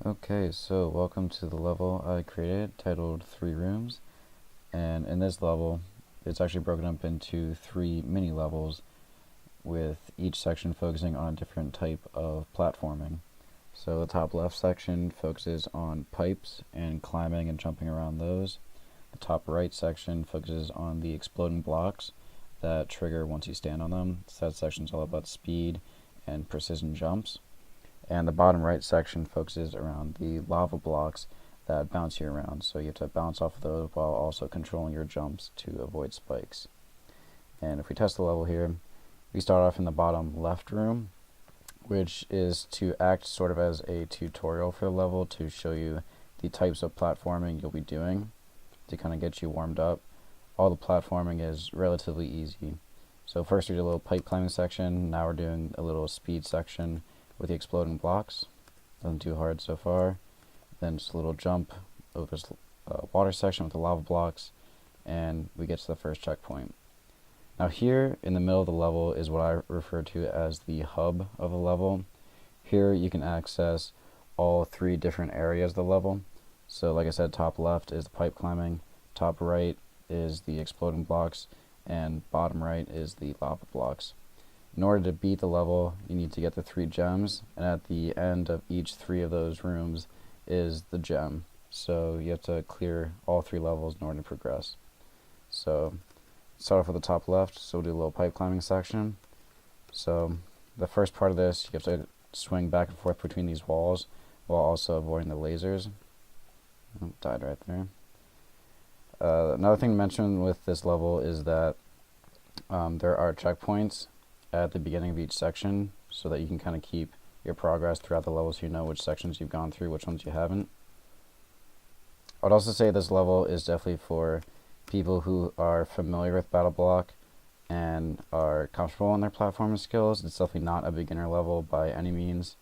Okay, so welcome to the level I created titled 3 Rooms, and in this level it's actually broken up into 3 mini levels with each section focusing on a different type of platforming. So the top left section focuses on pipes and climbing and jumping around those. The top right section focuses on the exploding blocks that trigger once you stand on them. So that section's all about speed and precision jumps. And the bottom right section focuses around the lava blocks that bounce you around, so you have to bounce off of those while also controlling your jumps to avoid spikes. And if we test the level here, we start off in the bottom left room, which is to act sort of as a tutorial for the level to show you the types of platforming you'll be doing to kind of get you warmed up. All the platforming is relatively easy. So first we did a little pipe climbing section, now we're doing a little speed section with the exploding blocks. Nothing too hard so far. Then just a little jump over this water section with the lava blocks, and we get to the first checkpoint. Now here in the middle of the level is what I refer to as the hub of the level. Here you can access all 3 different areas of the level. So like I said, top left is the pipe climbing, top right is the exploding blocks, and bottom right is the lava blocks. In order to beat the level, you need to get the 3 gems, and at the end of each 3 of those rooms is the gem. So you have to clear all 3 levels in order to progress. So start off with the top left, so we'll do a little pipe climbing section. So the first part of this, you have to swing back and forth between these walls while also avoiding the lasers. Oh, died right there. Another thing to mention with this level is that there are checkpoints at the beginning of each section so that you can kind of keep your progress throughout the level so you know which sections you've gone through, which ones you haven't. I'd also say this level is definitely for people who are familiar with Battle Block and are comfortable in their platforming skills. It's definitely not a beginner level by any means.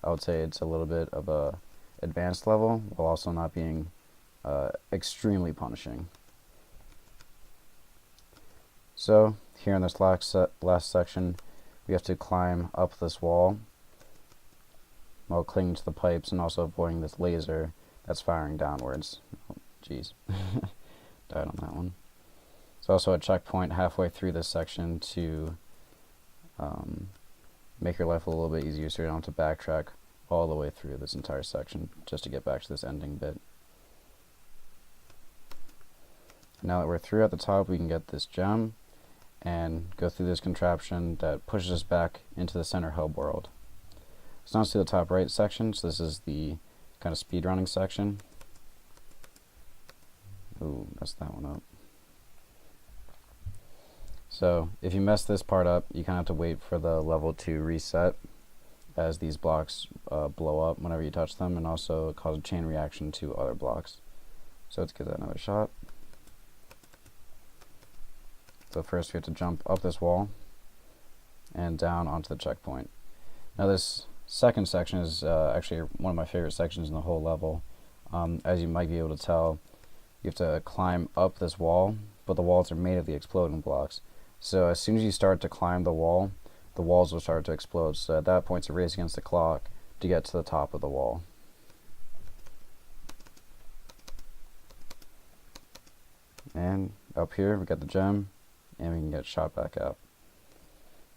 I would say it's a little bit of a advanced level while also not being extremely punishing. So here in this last section, we have to climb up this wall while clinging to the pipes and also avoiding this laser that's firing downwards. Oh, jeez. Died on that one. There's also a checkpoint halfway through this section to make your life a little bit easier so you don't have to backtrack all the way through this entire section just to get back to this ending bit. Now that we're through at the top, we can get this gem and go through this contraption that pushes us back into the center hub world. So now let's do the top right section. So this is the kind of speedrunning section. Ooh, messed that one up. So if you mess this part up, you kind of have to wait for the level to reset as these blocks blow up whenever you touch them and also cause a chain reaction to other blocks. So let's give that another shot. So first we have to jump up this wall and down onto the checkpoint. Now this second section is actually one of my favorite sections in the whole level. As you might be able to tell, you have to climb up this wall, but the walls are made of the exploding blocks. So as soon as you start to climb the walls will start to explode. So at that point it's a race against the clock to get to the top of the wall. And up here we got the gem, and we can get shot back up.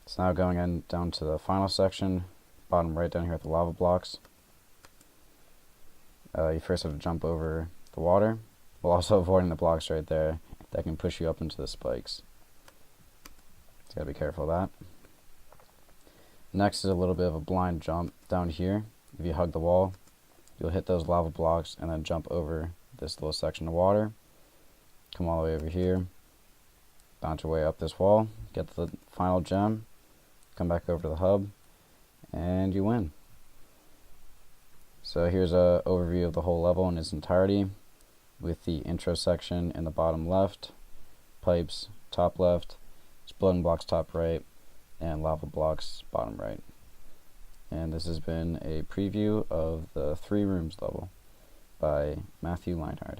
It's now going down to the final section, bottom right down here with the lava blocks. You first have to jump over the water, while also avoiding the blocks right there that can push you up into the spikes. So you gotta be careful of that. Next is a little bit of a blind jump down here. If you hug the wall, you'll hit those lava blocks and then jump over this little section of water. Come all the way over here. Bounce your way up this wall, get the final gem, come back over to the hub, and you win. So here's an overview of the whole level in its entirety, with the intro section in the bottom left, pipes top left, exploding blocks top right, and lava blocks bottom right. And this has been a preview of the 3 Rooms level by Lienhard.